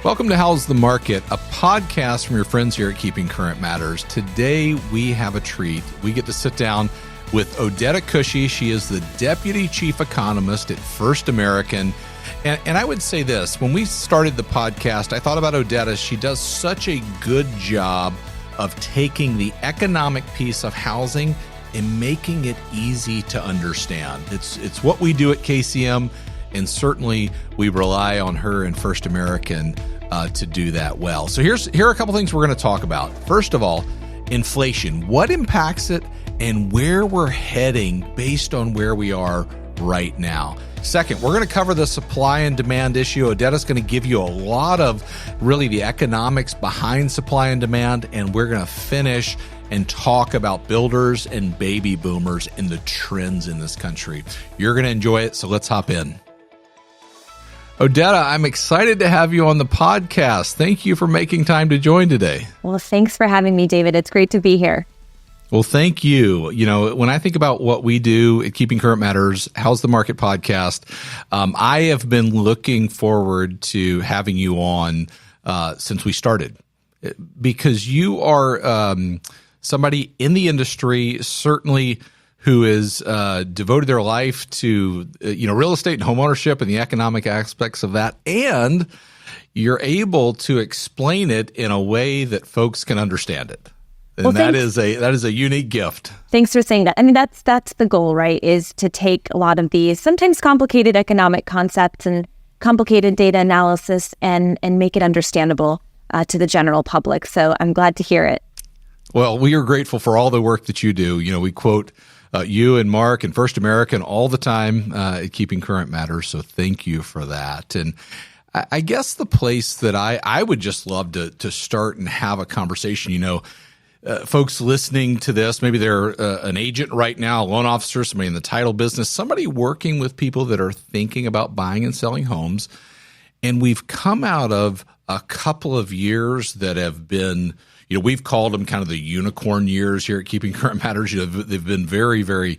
Welcome to How's the Market, a podcast from your friends here at Keeping Current Matters. Today, we have a treat. We get to sit down with Odeta Kushi. She is the Deputy Chief Economist at First American. And I would say this, when we started the podcast, I thought about Odeta. She does such a good job of taking the economic piece of housing and making it easy to understand. It's what we do at KCM, and certainly we rely on her and First American to do that well. So here are a couple things we're going to talk about. First of all, inflation. What impacts it and where we're heading based on where we are right now. Second, we're going to cover the supply and demand issue. Odeta's going to give you a lot of really the economics behind supply and demand, and we're going to finish and talk about builders and baby boomers and the trends in this country. You're going to enjoy it, so let's hop in. Odeta, I'm excited to have you on the podcast. Thank you for making time to join today. Well, thanks for having me, David. It's great to be here. Well, thank you. You know, when I think about what we do at Keeping Current Matters, How's the Market podcast, I have been looking forward to having you on since we started, because you are somebody in the industry, certainly who has devoted their life to real estate and homeownership and the economic aspects of that, and you're able to explain it in a way that folks can understand it. And well, that is a unique gift. Thanks for saying that. I mean, that's the goal, right? Is to take a lot of these sometimes complicated economic concepts and complicated data analysis and make it understandable to the general public. So I'm glad to hear it. Well, we are grateful for all the work that you do. You know, we quote you and Mark and First American all the time at Keeping Current Matters. So thank you for that. And I guess the place that I would just love to start and have a conversation, folks listening to this, maybe they're an agent right now, a loan officer, somebody in the title business, somebody working with people that are thinking about buying and selling homes. And we've come out of a couple of years that have been, we've called them kind of the unicorn years here at Keeping Current Matters. They've been very, very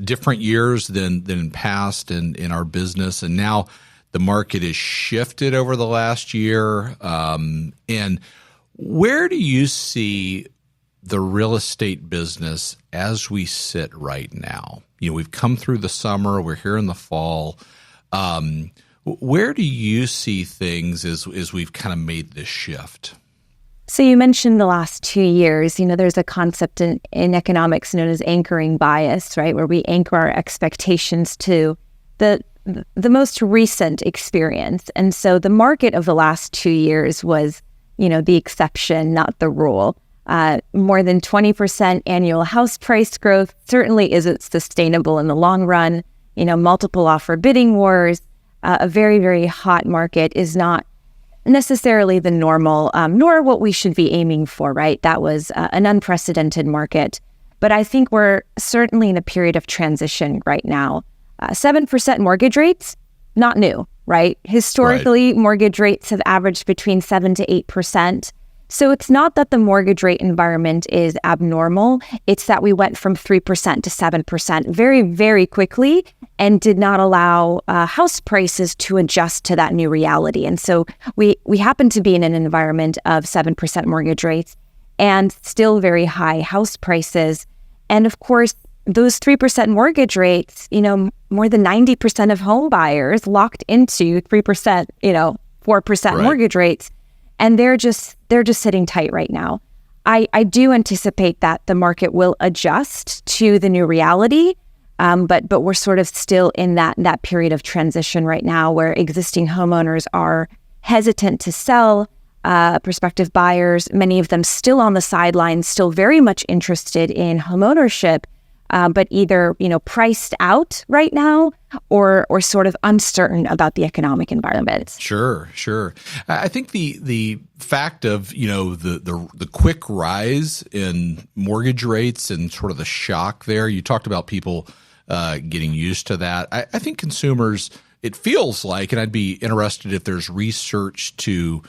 different years than past in our business. And now the market has shifted over the last year. And where do you see the real estate business as we sit right now? We've come through the summer, we're here in the fall. Where do you see things as we've kind of made this shift? So you mentioned the last 2 years. There's a concept in economics known as anchoring bias, right? Where we anchor our expectations to the most recent experience. And so the market of the last 2 years was the exception, not the rule. More than 20% annual house price growth certainly isn't sustainable in the long run. Multiple offer bidding wars, a very, very hot market is not necessarily the normal, nor what we should be aiming for, right? That was an unprecedented market. But I think we're certainly in a period of transition right now. 7% mortgage rates, not new. Right? Historically, mortgage rates have averaged between 7 to 8%. So it's not that the mortgage rate environment is abnormal. It's that we went from 3% to 7% very, very quickly and did not allow house prices to adjust to that new reality. And so we happen to be in an environment of 7% mortgage rates and still very high house prices. And of course, those 3% mortgage rates, more than 90% of home buyers locked into 3%, 4% mortgage rates, and they're just sitting tight right now. I do anticipate that the market will adjust to the new reality, but we're sort of still in that period of transition right now where existing homeowners are hesitant to sell. Prospective buyers, many of them still on the sidelines, still very much interested in homeownership. But either, priced out right now or sort of uncertain about the economic environment. Sure. I think the fact of, the quick rise in mortgage rates and sort of the shock there, you talked about people getting used to that. I think consumers, it feels like, and I'd be interested if there's research to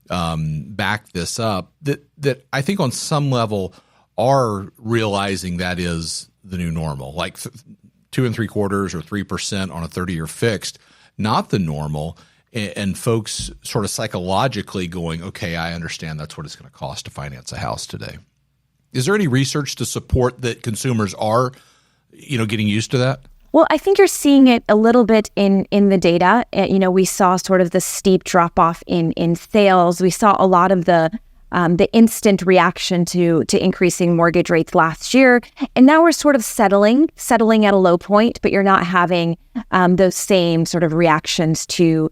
back this up, that I think on some level are realizing that is the new normal, like 2 3/4 or 3% on a 30-year fixed, not the normal. and folks sort of psychologically going, okay, I understand that's what it's going to cost to finance a house today. Is there any research to support that consumers are, getting used to that? Well, I think you're seeing it a little bit in the data. We saw sort of the steep drop off in sales. We saw a lot of the instant reaction to increasing mortgage rates last year, and now we're sort of settling at a low point. But you're not having those same sort of reactions to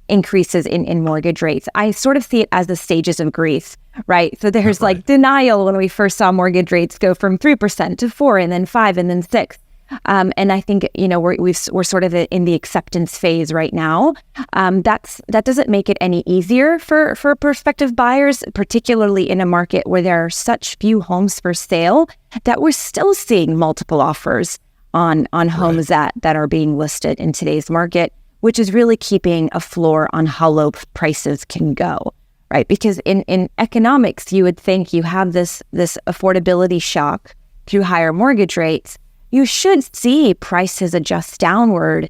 increases in mortgage rates. I sort of see it as the stages of grief, right? So there's like denial when we first saw mortgage rates go from 3% to 4%, and then 5%, and then 6%. And I think we're sort of in the acceptance phase right now. That doesn't make it any easier for prospective buyers, particularly in a market where there are such few homes for sale that we're still seeing multiple offers on homes that are being listed in today's market, which is really keeping a floor on how low prices can go, right? Because in economics, you would think you have this affordability shock through higher mortgage rates. You should see prices adjust downward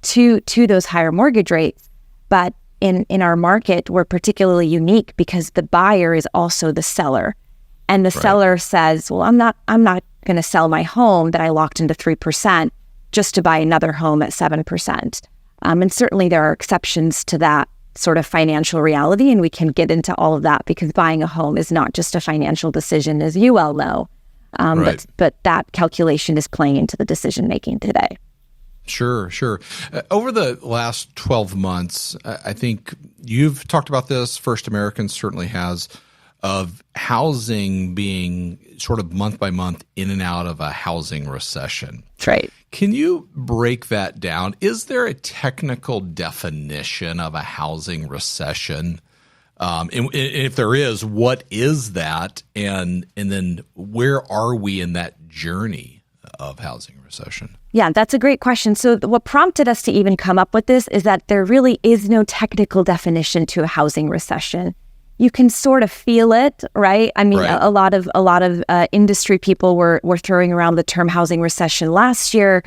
to those higher mortgage rates. But in our market, we're particularly unique because the buyer is also the seller. And the seller says, well, I'm not going to sell my home that I locked into 3% just to buy another home at 7%. And certainly there are exceptions to that sort of financial reality, and we can get into all of that because buying a home is not just a financial decision, as you well know. But that calculation is playing into the decision making today. Sure. Over the last 12 months, I think you've talked about this, First American certainly has, of housing being sort of month by month in and out of a housing recession. That's right. Can you break that down? Is there a technical definition of a housing recession? And if there is, what is that? And then where are we in that journey of housing recession? Yeah, that's a great question. So what prompted us to even come up with this is that there really is no technical definition to a housing recession. You can sort of feel it, right? I mean, a lot of industry people were throwing around the term housing recession last year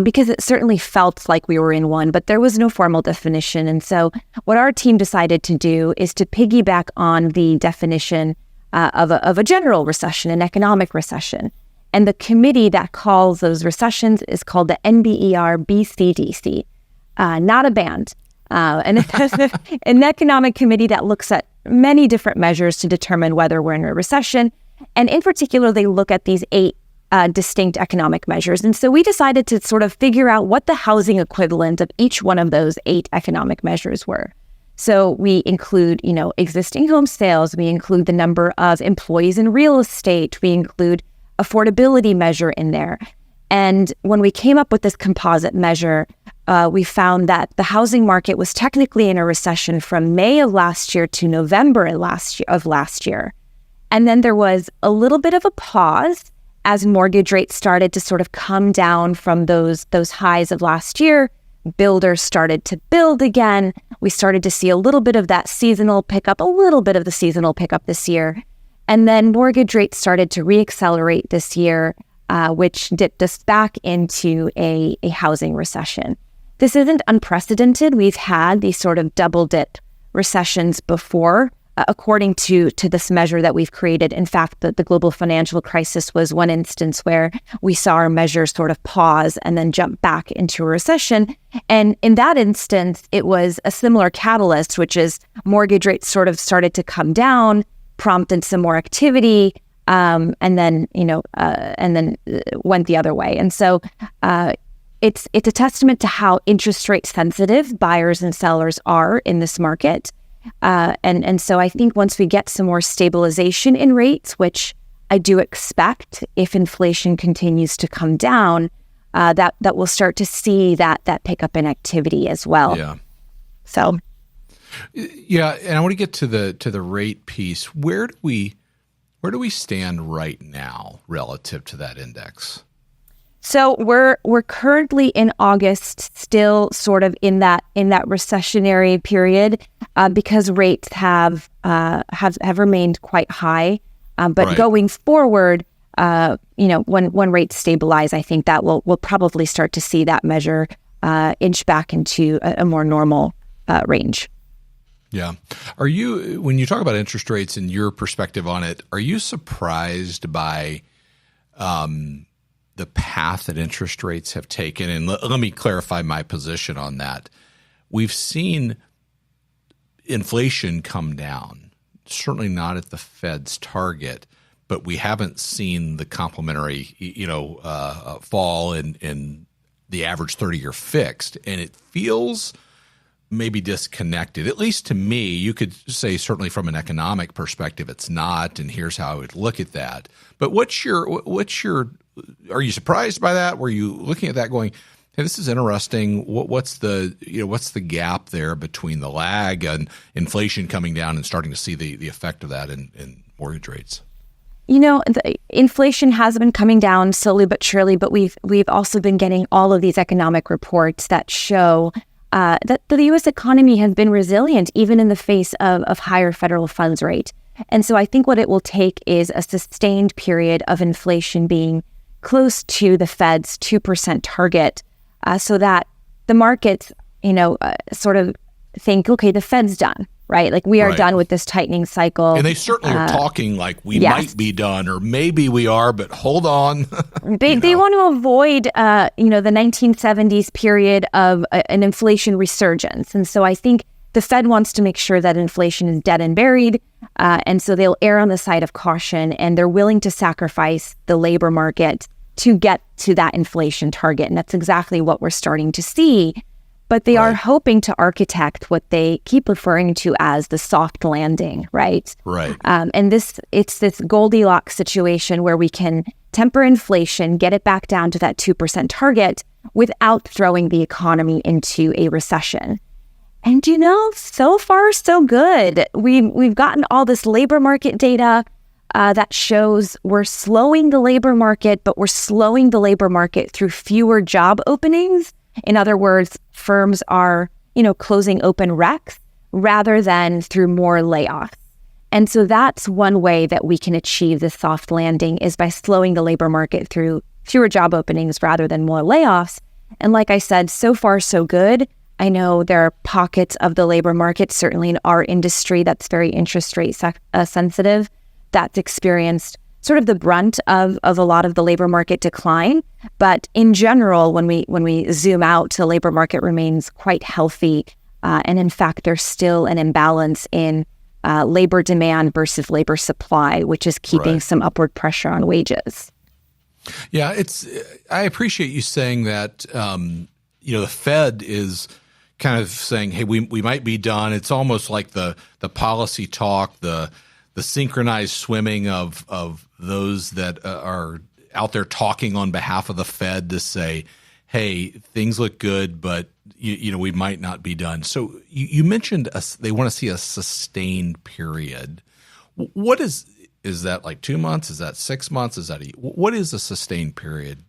because it certainly felt like we were in one, but there was no formal definition. And so what our team decided to do is to piggyback on the definition of a general recession, an economic recession. And the committee that calls those recessions is called the NBER BCDC, not a band. And it's an economic committee that looks at many different measures to determine whether we're in a recession. And in particular, they look at these 8 distinct economic measures. And so we decided to sort of figure out what the housing equivalent of each one of those 8 economic measures were. So we include, existing home sales. We include the number of employees in real estate. We include affordability measure in there. And when we came up with this composite measure, we found that the housing market was technically in a recession from May of last year to November of last year. And then there was a little bit of a pause as mortgage rates started to sort of come down from those highs of last year. Builders started to build again. We started to see a little bit of that seasonal pickup, this year. And then mortgage rates started to reaccelerate this year, which dipped us back into a housing recession. This isn't unprecedented. We've had these sort of double dip recessions before, according to this measure that we've created. In fact, the global financial crisis was one instance where we saw our measure sort of pause and then jump back into a recession. And in that instance, it was a similar catalyst, which is mortgage rates sort of started to come down, prompted some more activity, and then went the other way. And so it's a testament to how interest rate sensitive buyers and sellers are in this market. And so I think once we get some more stabilization in rates, which I do expect if inflation continues to come down, that we'll start to see that pickup in activity as well. Yeah. So. Yeah, and I want to get to the rate piece. Where do we stand right now relative to that index? So we're currently in August, still sort of in that recessionary period, because rates have remained quite high. But going forward, when rates stabilize, I think that we'll probably start to see that measure inch back into a more normal range. Yeah. When you talk about interest rates and your perspective on it, are you surprised by the path that interest rates have taken? And let me clarify my position on that. We've seen inflation come down, certainly not at the Fed's target, but we haven't seen the complementary, fall in the average 30-year fixed, and it feels maybe disconnected. At least to me, you could say certainly from an economic perspective, it's not, and here's how I would look at that. But are you surprised by that? Were you looking at that going, hey, this is interesting. What's the gap there between the lag and inflation coming down and starting to see the effect of that in mortgage rates? The inflation has been coming down slowly but surely, but we've also been getting all of these economic reports that show that the U.S. economy has been resilient even in the face of higher federal funds rate. And so I think what it will take is a sustained period of inflation being close to the Fed's 2% target, so that the markets, sort of think, okay, the Fed's done, right? Like we are done with this tightening cycle. And they certainly are talking like we might be done, or maybe we are, but hold on. They want to avoid, the 1970s period of an inflation resurgence. And so I think the Fed wants to make sure that inflation is dead and buried. And so they'll err on the side of caution, and they're willing to sacrifice the labor market to get to that inflation target. And that's exactly what we're starting to see. But they are hoping to architect what they keep referring to as the soft landing, right? Right. And it's this Goldilocks situation where we can temper inflation, get it back down to that 2% target without throwing the economy into a recession. And so far so good. We've gotten all this labor market data that shows we're slowing the labor market, but we're slowing the labor market through fewer job openings. In other words, firms are, closing open recs rather than through more layoffs. And so that's one way that we can achieve the soft landing, is by slowing the labor market through fewer job openings rather than more layoffs. And like I said, so far so good. I know there are pockets of the labor market, certainly in our industry, that's very interest rate sensitive, that's experienced sort of the brunt of a lot of the labor market decline. But in general, when we zoom out, the labor market remains quite healthy. And in fact, there's still an imbalance in labor demand versus labor supply, which is keeping some upward pressure on wages. Yeah, I appreciate you saying that, the Fed is kind of saying, hey, we might be done. It's almost like the policy talk, the synchronized swimming of those that are out there talking on behalf of the Fed to say, hey, things look good, but we might not be done. So you mentioned they want to see a sustained period. What is that, like 2 months? Is that 6 months? What is a sustained period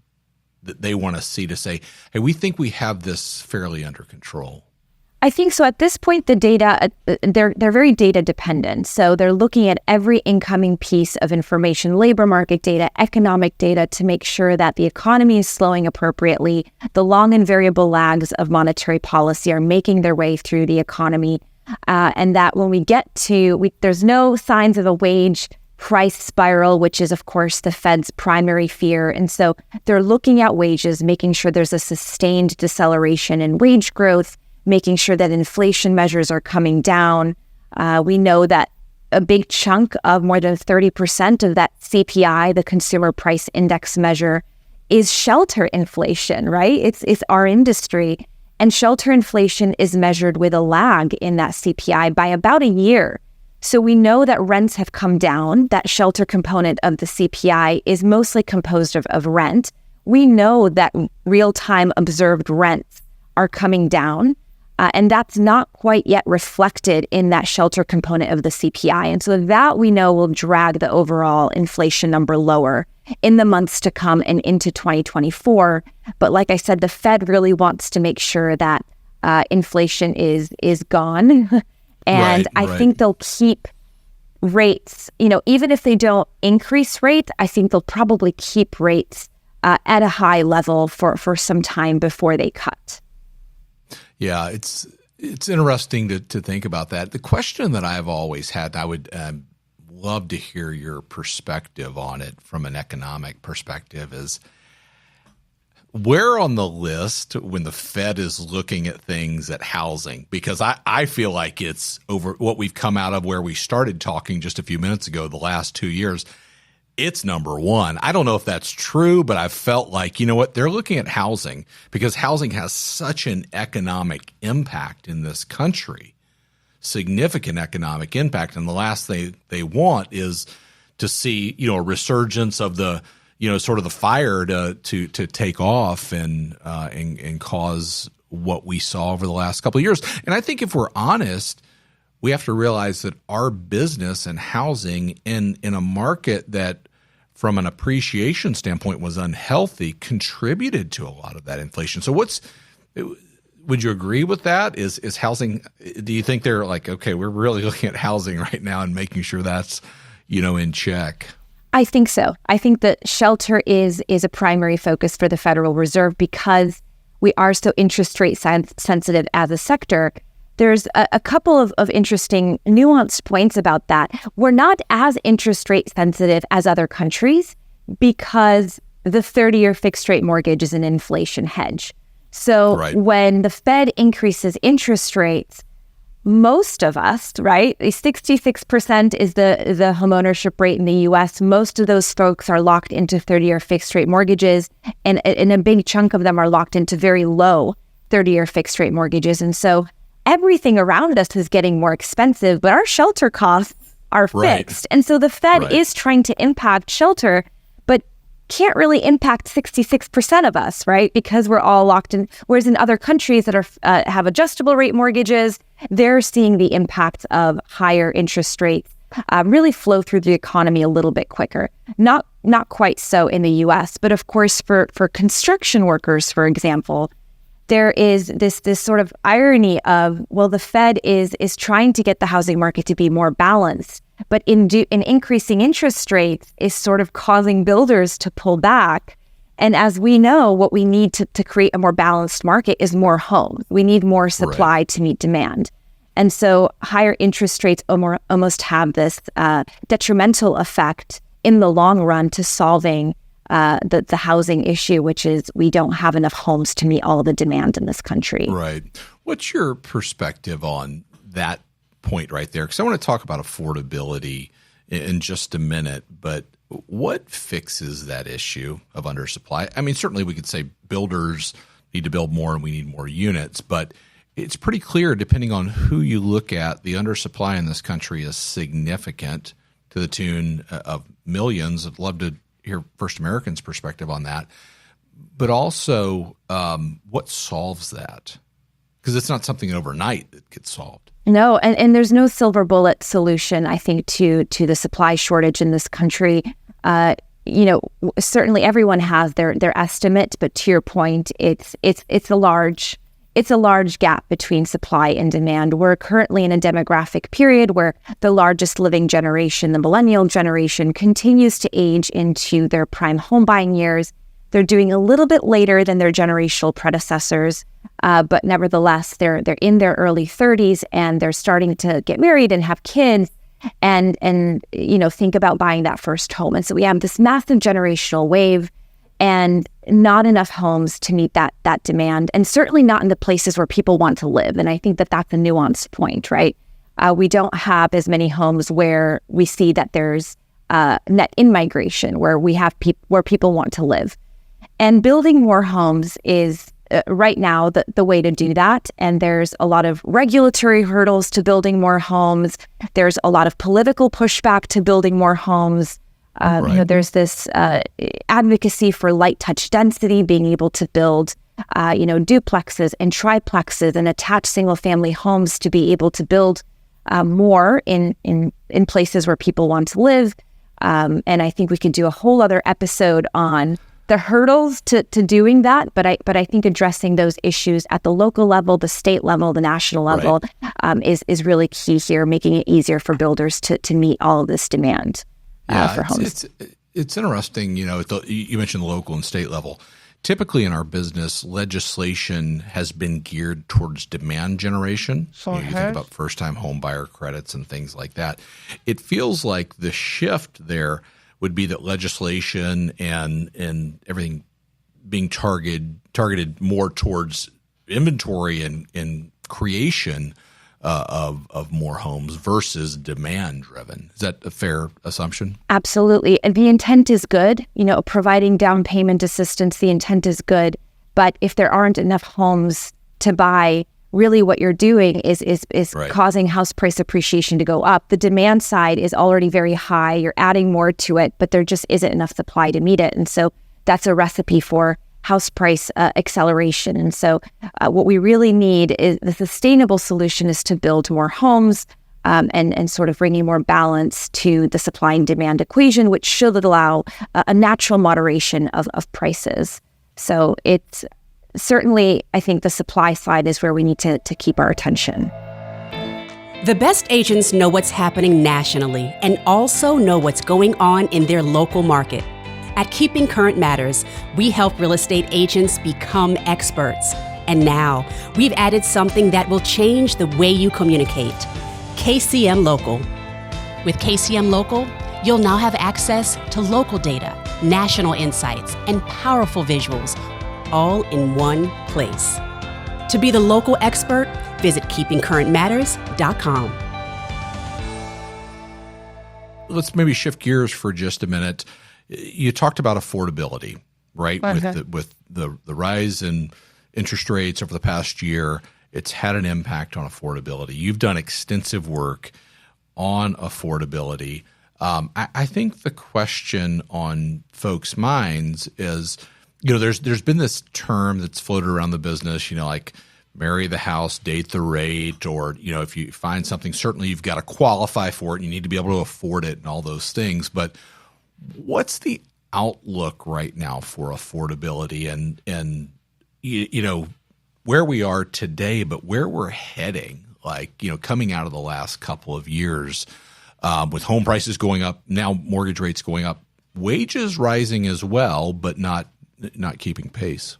that they want to see to say, hey, we think we have this fairly under control? I think so. At this point, the data, they're very data dependent. So they're looking at every incoming piece of information, labor market data, economic data, to make sure that the economy is slowing appropriately. The long and variable lags of monetary policy are making their way through the economy. And that when we get to, there's no signs of a wage price spiral, which is, of course, the Fed's primary fear. And so they're looking at wages, making sure there's a sustained deceleration in wage growth, making sure that inflation measures are coming down. We know that a big chunk of more than 30% of that CPI, the Consumer Price Index measure, is shelter inflation, right? It's our industry. And shelter inflation is measured with a lag in that CPI by about a year. So we know that rents have come down. That shelter component of the CPI is mostly composed of rent. We know that real-time observed rents are coming down. And that's not quite yet reflected in that shelter component of the CPI. And so that we know will drag the overall inflation number lower in the months to come and into 2024. But like I said, the Fed really wants to make sure that inflation is gone. And I think they'll keep rates, even if they don't increase rates, I think they'll probably keep rates at a high level for some time before they cut. Yeah, It's interesting to think about that. The question that I've always had, I would love to hear your perspective on it from an economic perspective, is where on the list when the Fed is looking at things at housing? Because I feel like it's over what we've come out of where we started talking just a few minutes ago, the last 2 years. It's number one. I don't know if that's true, but I've felt like, you know what, they're looking at housing because housing has such an economic impact in this country, significant economic impact. And the last thing they want is to see, a resurgence of the, sort of the fire to take off and cause what we saw over the last couple of years. And I think if we're honest, we have to realize that our business and housing in a market that from an appreciation standpoint was unhealthy contributed to a lot of that inflation. So would you agree with that? Is housing, do you think they're like, okay, we're really looking at housing right now and making sure that's, in check? I think so. I think that shelter is a primary focus for the Federal Reserve because we are so interest rate sensitive as a sector. There's a couple of interesting nuanced points about that. We're not as interest rate sensitive as other countries because the 30-year fixed rate mortgage is an inflation hedge. So when the Fed increases interest rates, most of us, right, 66% is the homeownership rate in the U.S. Most of those folks are locked into 30-year fixed rate mortgages, and a big chunk of them are locked into very low 30-year fixed rate mortgages. And so everything around us is getting more expensive, but our shelter costs are fixed. And so the Fed is trying to impact shelter, but can't really impact 66% of us, right? Because we're all locked in. Whereas in other countries that are have adjustable rate mortgages, they're seeing the impact of higher interest rates really flow through the economy a little bit quicker. Not quite so in the U.S., but of course for construction workers, for example, there is this sort of irony of, well, the Fed is trying to get the housing market to be more balanced, but in increasing interest rates is sort of causing builders to pull back. And as we know, what we need to create a more balanced market is more homes. We need more supply to meet demand. And so higher interest rates almost have this detrimental effect in the long run to solving the housing issue, which is we don't have enough homes to meet all the demand in this country. Right. What's your perspective on that point right there? Because I want to talk about affordability in just a minute, but what fixes that issue of undersupply? I mean, certainly we could say builders need to build more and we need more units, but it's pretty clear, depending on who you look at, the undersupply in this country is significant to the tune of millions. I'd love to hear First American's perspective on that, but also what solves that? Because it's not something overnight that gets solved. No, and there's no silver bullet solution, I think, to the supply shortage in this country. Certainly everyone has their estimate, but to your point, it's a large gap between supply and demand. We're currently in a demographic period where the largest living generation, the millennial generation, continues to age into their prime home buying years. They're doing a little bit later than their generational predecessors, but nevertheless, they're in their early 30s and they're starting to get married and have kids and think about buying that first home. And so we have this massive generational wave and not enough homes to meet that demand, and certainly not in the places where people want to live. And I think that's a nuanced point, right? We don't have as many homes where we see that there's net in-migration, where we have where people want to live. And building more homes is right now the way to do that. And there's a lot of regulatory hurdles to building more homes. There's a lot of political pushback to building more homes. There's this advocacy for light touch density, being able to build, duplexes and triplexes and attached single family homes to be able to build more in places where people want to live. And I think we could do a whole other episode on the hurdles to doing that. But I think addressing those issues at the local level, the state level, the national level is really key here, making it easier for builders to meet all of this demand. For homes. It's interesting, you mentioned the local and state level. typically in our business, legislation has been geared towards demand generation. You think about first-time home buyer credits and things like that. It feels like the shift there would be that legislation and everything being targeted more towards inventory and creation of more homes versus demand driven. Is that a fair assumption? Absolutely. And the intent is good. Providing down payment assistance, the intent is good. But if there aren't enough homes to buy, really what you're doing is right. causing house price appreciation to go up. The demand side is already very high. You're adding more to it, but there just isn't enough supply to meet it. And so that's a recipe for house price acceleration. And so what we really need is the sustainable solution is to build more homes and sort of bringing more balance to the supply and demand equation, which should allow a natural moderation of prices. So it's certainly, I think the supply side is where we need to keep our attention. The best agents know what's happening nationally and also know what's going on in their local market. At Keeping Current Matters, we help real estate agents become experts. And now, we've added something that will change the way you communicate. KCM Local. With KCM Local, you'll now have access to local data, national insights, and powerful visuals, all in one place. To be the local expert, visit keepingcurrentmatters.com. Let's maybe shift gears for just a minute. You talked about affordability, right? Okay. With the rise in interest rates over the past year, it's had an impact on affordability. You've done extensive work on affordability. I think the question on folks' minds is, there's been this term that's floated around the business, like marry the house, date the rate, or, if you find something, certainly you've got to qualify for it and you need to be able to afford it and all those things. But what's the outlook right now for affordability and where we are today, but where we're heading, coming out of the last couple of years with home prices going up, now mortgage rates going up, wages rising as well, but not keeping pace?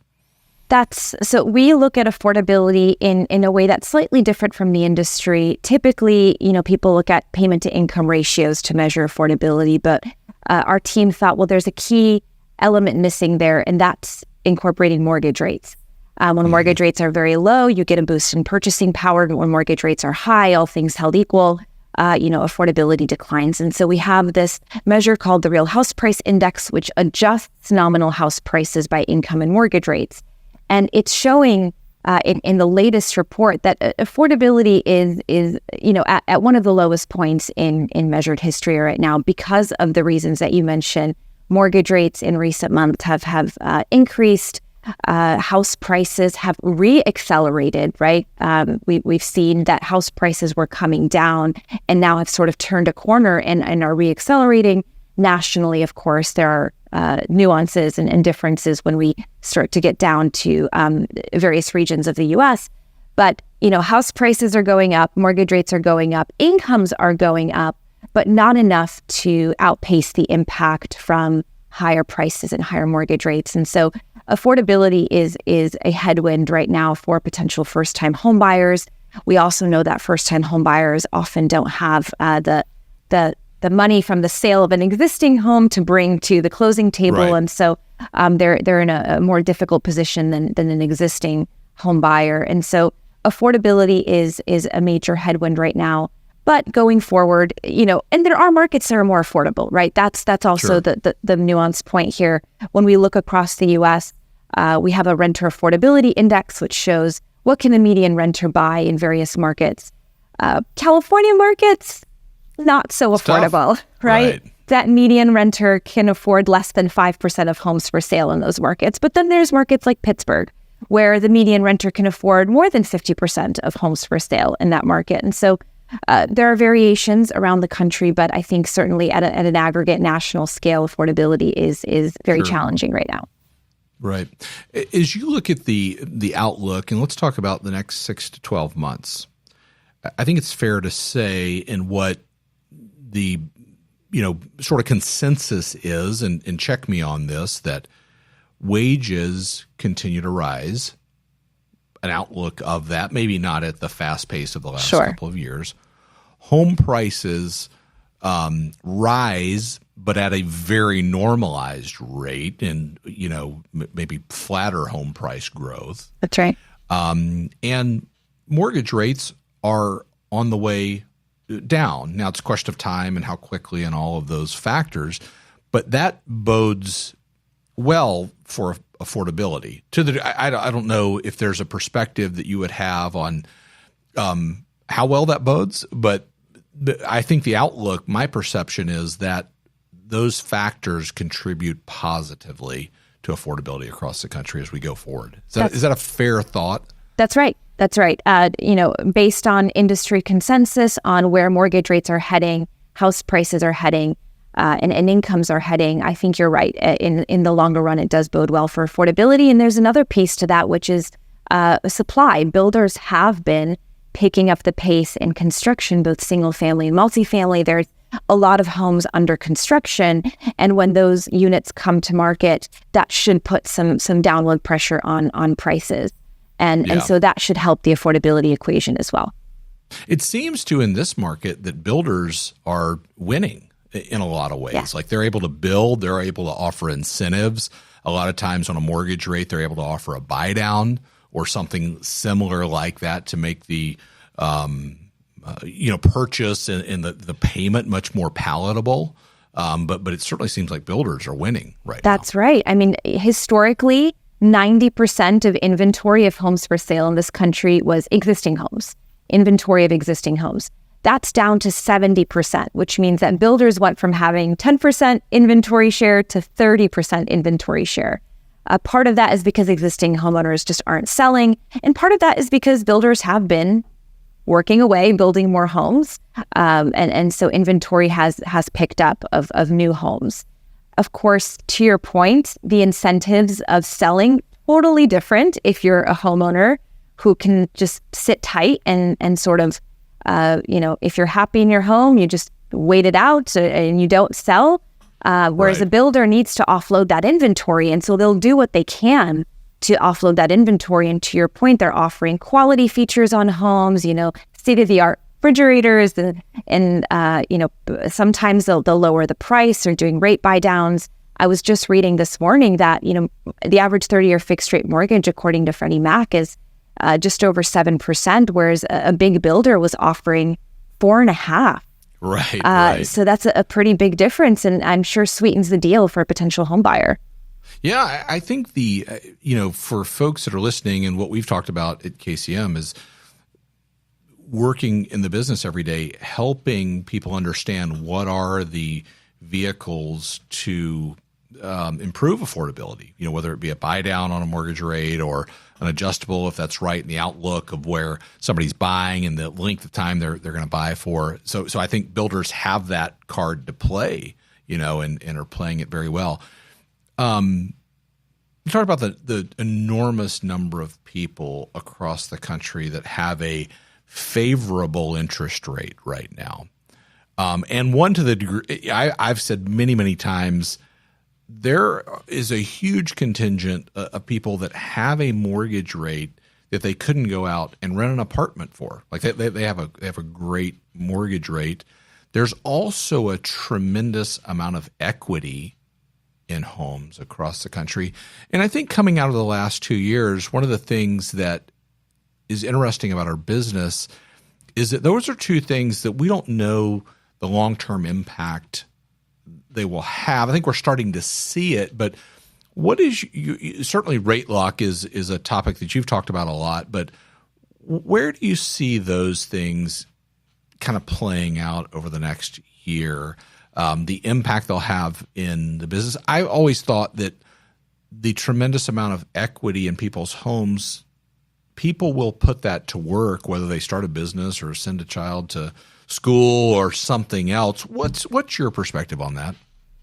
So we look at affordability in a way that's slightly different from the industry. Typically, people look at payment to income ratios to measure affordability, but our team thought, well, there's a key element missing there, and that's incorporating mortgage rates. When mortgage rates are very low, you get a boost in purchasing power. When mortgage rates are high, all things held equal, affordability declines. And so we have this measure called the Real House Price Index, which adjusts nominal house prices by income and mortgage rates. And it's showing in the latest report that affordability is at one of the lowest points in measured history right now because of the reasons that you mentioned. Mortgage rates in recent months have increased. House prices have re-accelerated, right? We've seen that house prices were coming down and now have sort of turned a corner and are re-accelerating. Nationally, of course, there are nuances and differences when we start to get down to various regions of the U.S. But, house prices are going up, mortgage rates are going up, incomes are going up, but not enough to outpace the impact from higher prices and higher mortgage rates. And so affordability is a headwind right now for potential first-time home buyers. We also know that first-time home buyers often don't have the money from the sale of an existing home to bring to the closing table. Right. And so they're in a more difficult position than an existing home buyer. And so affordability is a major headwind right now. But going forward, and there are markets that are more affordable, right? That's also Sure. the nuance point here. When we look across the U.S., we have a renter affordability index, which shows what can a median renter buy in various markets. California markets, not so affordable, right? That median renter can afford less than 5% of homes for sale in those markets. But then there's markets like Pittsburgh, where the median renter can afford more than 50% of homes for sale in that market. And so there are variations around the country, but I think certainly at an aggregate national scale, affordability is very challenging right now. Right. As you look at the outlook, and let's talk about the next 6 to 12 months, I think it's fair to say in what the sort of consensus is, and check me on this, that wages continue to rise, an outlook of that, maybe not at the fast pace of the last couple of years. Home prices rise, but at a very normalized rate, and maybe flatter home price growth. That's right. And mortgage rates are on the way down. Now it's a question of time and how quickly and all of those factors, but that bodes well for affordability. I don't know if there's a perspective that you would have on how well that bodes, but I think the outlook, my perception is that those factors contribute positively to affordability across the country as we go forward. Is that a fair thought? That's right. That's right. Based on industry consensus on where mortgage rates are heading, house prices are heading, and incomes are heading, I think you're right. In the longer run, it does bode well for affordability. And there's another piece to that, which is supply. Builders have been picking up the pace in construction, both single family and multifamily. There's a lot of homes under construction, and when those units come to market, that should put some downward pressure on prices, and so that should help the affordability equation as well. It seems to, in this market, that builders are winning in a lot of ways. Yeah. Like they're able to build, they're able to offer incentives. A lot of times on a mortgage rate, they're able to offer a buy down or something similar like that to make the purchase and the payment much more palatable. But it certainly seems like builders are winning right now. That's right. I mean, historically, 90% of inventory of homes for sale in this country was existing homes, inventory of existing homes. That's down to 70%, which means that builders went from having 10% inventory share to 30% inventory share. Part of that is because existing homeowners just aren't selling. And part of that is because builders have been working away, building more homes. And so inventory has picked up of new homes. Of course, to your point, the incentives of selling, totally different if you're a homeowner who can just sit tight and sort of, if you're happy in your home, you just wait it out and you don't sell. Whereas a builder needs to offload that inventory. And so they'll do what they can to offload that inventory. And to your point, they're offering quality features on homes, state-of-the-art refrigerators, and sometimes they'll lower the price or doing rate buy downs. I was just reading this morning that, the average 30-year fixed rate mortgage, according to Freddie Mac, is just over 7%, whereas a big builder was offering 4.5%. Right. So that's a pretty big difference, and I'm sure sweetens the deal for a potential home buyer. Yeah, I think for folks that are listening, and what we've talked about at KCM is working in the business every day, helping people understand what are the vehicles to improve affordability, whether it be a buy down on a mortgage rate or an adjustable, if that's right in the outlook of where somebody's buying and the length of time they're going to buy for. So I think builders have that card to play, and are playing it very well. You talk about the enormous number of people across the country that have a favorable interest rate right now. And one to the degree, I've said many, many times, there is a huge contingent of people that have a mortgage rate that they couldn't go out and rent an apartment for. Like they have a great mortgage rate. There's also a tremendous amount of equity in homes across the country. And I think coming out of the last 2 years, one of the things that is interesting about our business is that those are two things that we don't know the long-term impact they will have. I think we're starting to see it, but what is certainly rate lock is a topic that you've talked about a lot, but where do you see those things kind of playing out over the next year? The impact they'll have in the business. I always thought that the tremendous amount of equity in people's homes, people will put that to work, whether they start a business or send a child to school or something else. What's your perspective on that?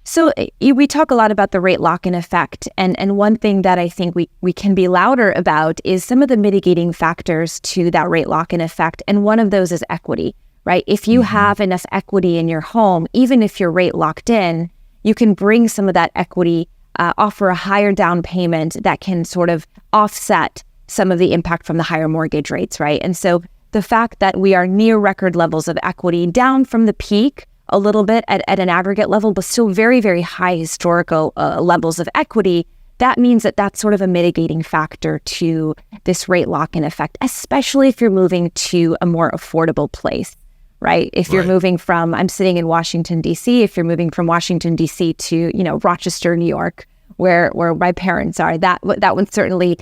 So we talk a lot about the rate lock-in effect, and one thing that I think we can be louder about is some of the mitigating factors to that rate lock-in effect, and one of those is equity, right? If you have enough equity in your home, even if you're rate locked in, you can bring some of that equity offer a higher down payment that can sort of offset some of the impact from the higher mortgage rates, right? And so the fact that we are near record levels of equity, down from the peak a little bit at an aggregate level, but still very, very high historical levels of equity, that means that that's sort of a mitigating factor to this rate lock-in effect, especially if you're moving to a more affordable place, right? If you're moving from, I'm sitting in Washington, D.C., if you're moving from Washington, D.C. to, Rochester, New York, where my parents are, that would certainly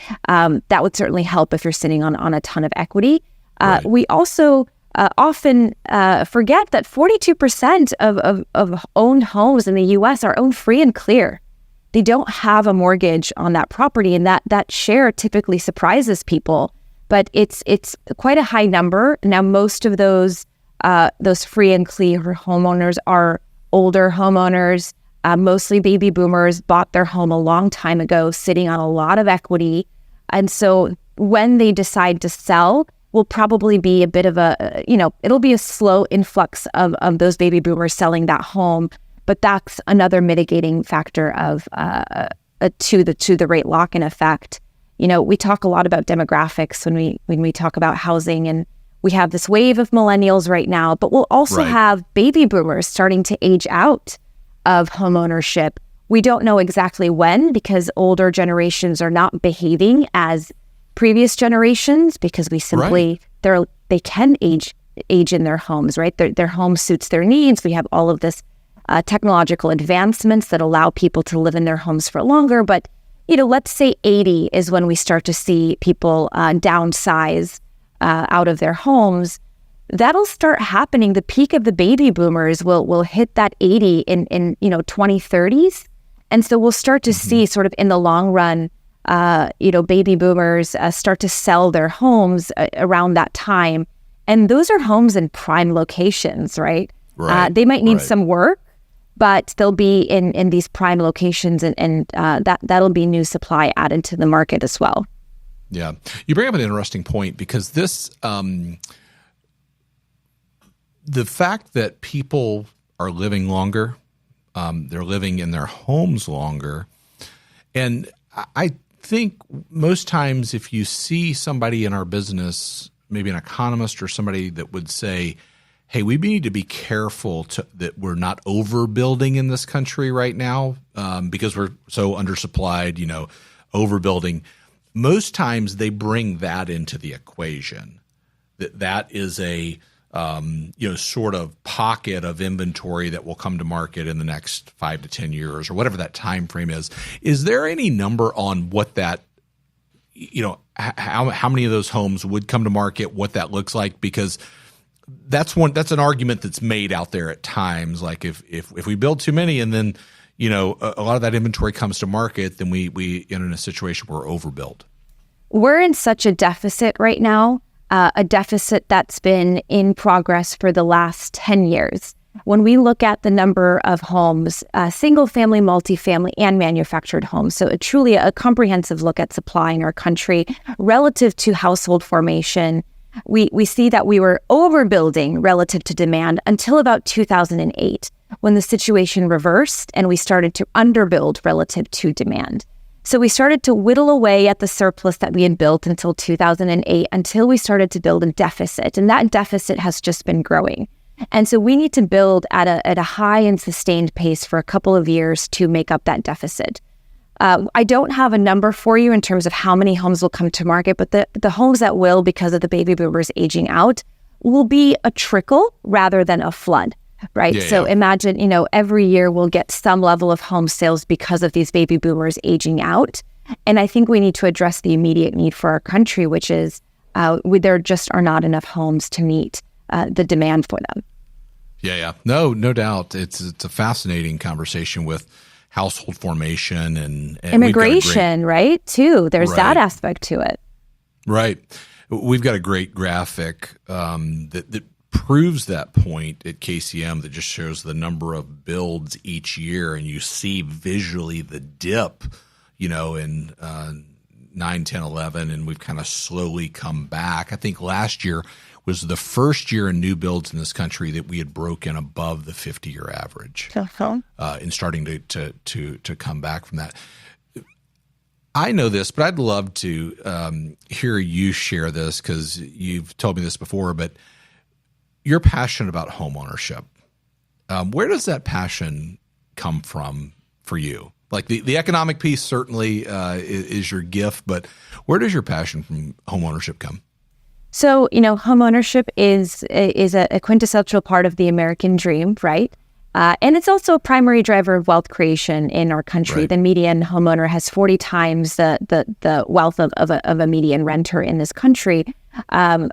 help if you're sitting on a ton of equity. We also often forget that 42% of owned homes in the U.S. are owned free and clear. They don't have a mortgage on that property, and that share typically surprises people. But it's quite a high number. Now, most of those free and clear homeowners are older homeowners, mostly baby boomers, bought their home a long time ago, sitting on a lot of equity. And so when they decide to sell, will probably be a bit of it'll be a slow influx of those baby boomers selling that home. But that's another mitigating factor of to the rate lock-in effect. We talk a lot about demographics when we talk about housing, and we have this wave of millennials right now, but we'll also have baby boomers starting to age out of homeownership. We don't know exactly when, because older generations are not behaving as previous generations, because we simply they can age in their homes, right? Their home suits their needs. We have all of this technological advancements that allow people to live in their homes for longer. But, let's say 80 is when we start to see people downsize out of their homes. That'll start happening. The peak of the baby boomers will hit that 80 in 2030s. And so we'll start to see sort of in the long run, baby boomers start to sell their homes around that time. And those are homes in prime locations, right? They might need some work, but they'll be in these prime locations, and that'll be new supply added to the market as well. Yeah. You bring up an interesting point, because this, the fact that people are living longer, they're living in their homes longer, and I think most times if you see somebody in our business, maybe an economist or somebody that would say, hey, we need to be careful that we're not overbuilding in this country right now because we're so undersupplied, overbuilding. Most times they bring that into the equation, that is a sort of pocket of inventory that will come to market in the next 5 to 10 years or whatever that time frame is. Is there any number on what that, how many of those homes would come to market, what that looks like? Because that's an argument that's made out there at times. Like if we build too many and then, a lot of that inventory comes to market, then we in a situation where we're overbuilt. We're in such a deficit right now. A deficit that's been in progress for the last 10 years. When we look at the number of homes, single family, multifamily, and manufactured homes, so truly a comprehensive look at supply in our country relative to household formation, we see that we were overbuilding relative to demand until about 2008, when the situation reversed and we started to underbuild relative to demand. So we started to whittle away at the surplus that we had built until 2008, until we started to build a deficit. And that deficit has just been growing. And so we need to build at a high and sustained pace for a couple of years to make up that deficit. I don't have a number for you in terms of how many homes will come to market, but the homes that will, because of the baby boomers aging out, will be a trickle rather than a flood. Right. So imagine, every year we'll get some level of home sales because of these baby boomers aging out. And I think we need to address the immediate need for our country, which is there just are not enough homes to meet the demand for them. Yeah. No doubt. It's a fascinating conversation with household formation and immigration, right? Too. There's that aspect to it. Right. We've got a great graphic that proves that point at KCM that just shows the number of builds each year, and you see visually the dip, in 9, 10, 11, and we've kind of slowly come back. I think last year was the first year in new builds in this country that we had broken above the 50-year average, and starting to come back from that. I know this, but I'd love to hear you share this, because you've told me this before, but you're passionate about home ownership. Where does that passion come from for you? Like the economic piece certainly is your gift, but where does your passion from home ownership come? So, home ownership is a quintessential part of the American dream, right? And it's also a primary driver of wealth creation in our country. Right. The median homeowner has 40 times the wealth of a median renter in this country. I've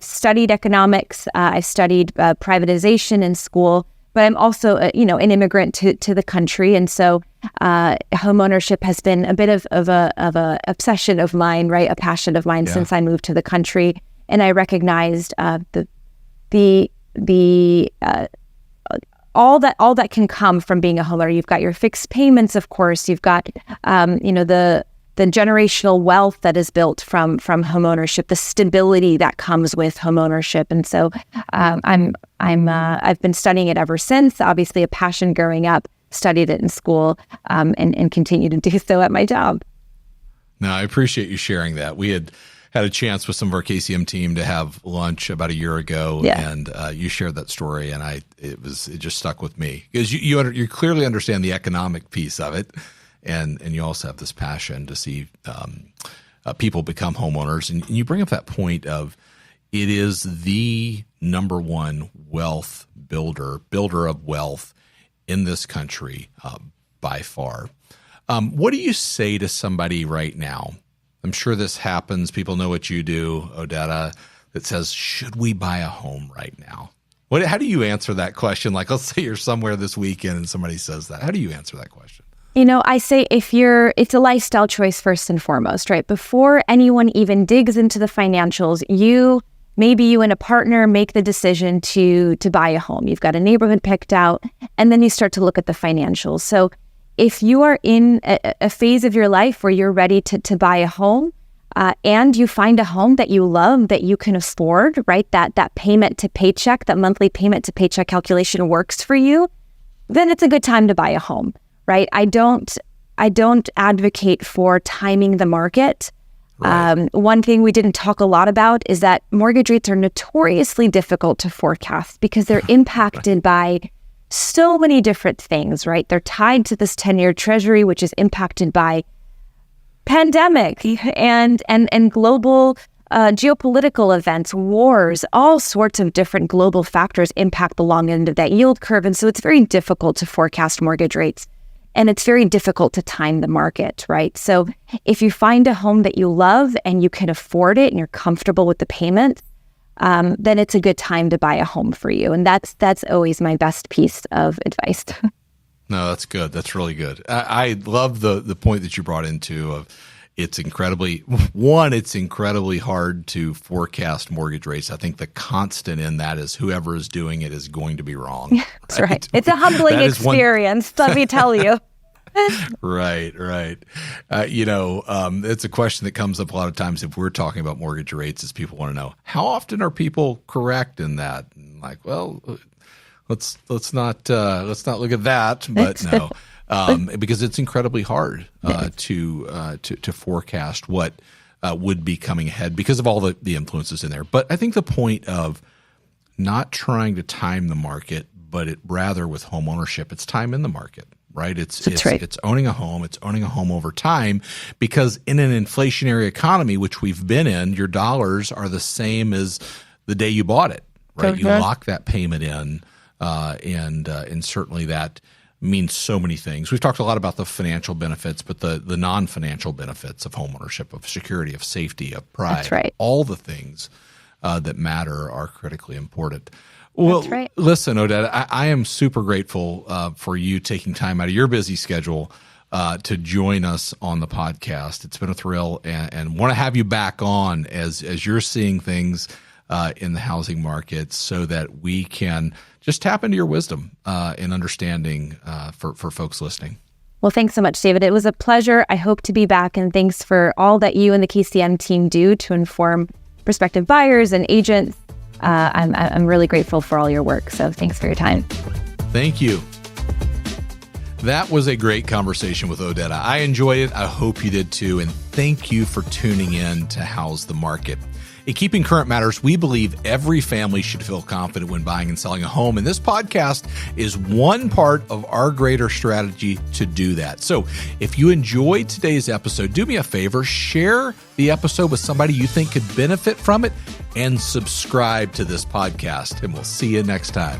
studied economics. I've studied privatization in school, but I'm also an immigrant to the country, and so home ownership has been a bit of a obsession of mine, right? A passion of mine since I moved to the country, and I recognized all that can come from being a homeowner. You've got your fixed payments, of course. You've got the generational wealth that is built from home ownership, the stability that comes with home ownership, and so I've been studying it ever since. Obviously, a passion growing up. Studied it in school, and continue to do so at my job. No, I appreciate you sharing that. We had a chance with some of our KCM team to have lunch about a year ago, and you shared that story, and it just stuck with me, because you clearly understand the economic piece of it, and you also have this passion to see people become homeowners, and you bring up that point of it is the number one wealth builder of wealth in this country by far. What do you say to somebody right now? I'm sure this happens. People know what you do, Odeta, that says, should we buy a home right now? How do you answer that question? Like, let's say you're somewhere this weekend and somebody says that. How do you answer that question? I say it's a lifestyle choice first and foremost, right? Before anyone even digs into the financials, maybe you and a partner make the decision to buy a home. You've got a neighborhood picked out, and then you start to look at the financials. So if you are in a phase of your life where you're ready to buy a home, and you find a home that you love, that you can afford, right? That payment to paycheck, that monthly payment to paycheck calculation works for you, then it's a good time to buy a home, right? I don't advocate for timing the market. Right. One thing we didn't talk a lot about is that mortgage rates are notoriously difficult to forecast because they're impacted by so many different things, right? They're tied to this 10-year treasury, which is impacted by pandemic and global geopolitical events, wars, all sorts of different global factors impact the long end of that yield curve. And so it's very difficult to forecast mortgage rates. And it's very difficult to time the market, right? So if you find a home that you love and you can afford it and you're comfortable with the payment, then it's a good time to buy a home for you. And that's always my best piece of advice. No, that's good. That's really good. I love the point that you brought into of it's incredibly hard to forecast mortgage rates. I think the constant in that is whoever is doing it is going to be wrong. That's right. It's a humbling experience, let me tell you. Right. It's a question that comes up a lot of times if we're talking about mortgage rates, is people want to know, how often are people correct in that? And like, well, let's not look at that, but no. Because it's incredibly hard to forecast what would be coming ahead because of all the influences in there. But I think the point of not trying to time the market, but rather with home ownership, it's time in the market, right? It's owning a home. It's owning a home over time, because in an inflationary economy, which we've been in, your dollars are the same as the day you bought it, right? Okay. You lock that payment in, and certainly that means so many things. We've talked a lot about the financial benefits, but the non-financial benefits of homeownership, of security, of safety, of pride, that's right. All the things that matter are critically important. Well, that's right. Listen, Odeta, I am super grateful for you taking time out of your busy schedule to join us on the podcast. It's been a thrill, and want to have you back on as you're seeing things in the housing market, so that we can just tap into your wisdom and understanding for folks listening. Well, thanks so much, David. It was a pleasure. I hope to be back, and thanks for all that you and the KCM team do to inform prospective buyers and agents. I'm really grateful for all your work. So thanks for your time. Thank you. That was a great conversation with Odeta. I enjoyed it. I hope you did too. And thank you for tuning in to How's the Market. At Keeping Current Matters, we believe every family should feel confident when buying and selling a home. And this podcast is one part of our greater strategy to do that. So if you enjoyed today's episode, do me a favor, share the episode with somebody you think could benefit from it and subscribe to this podcast. And we'll see you next time.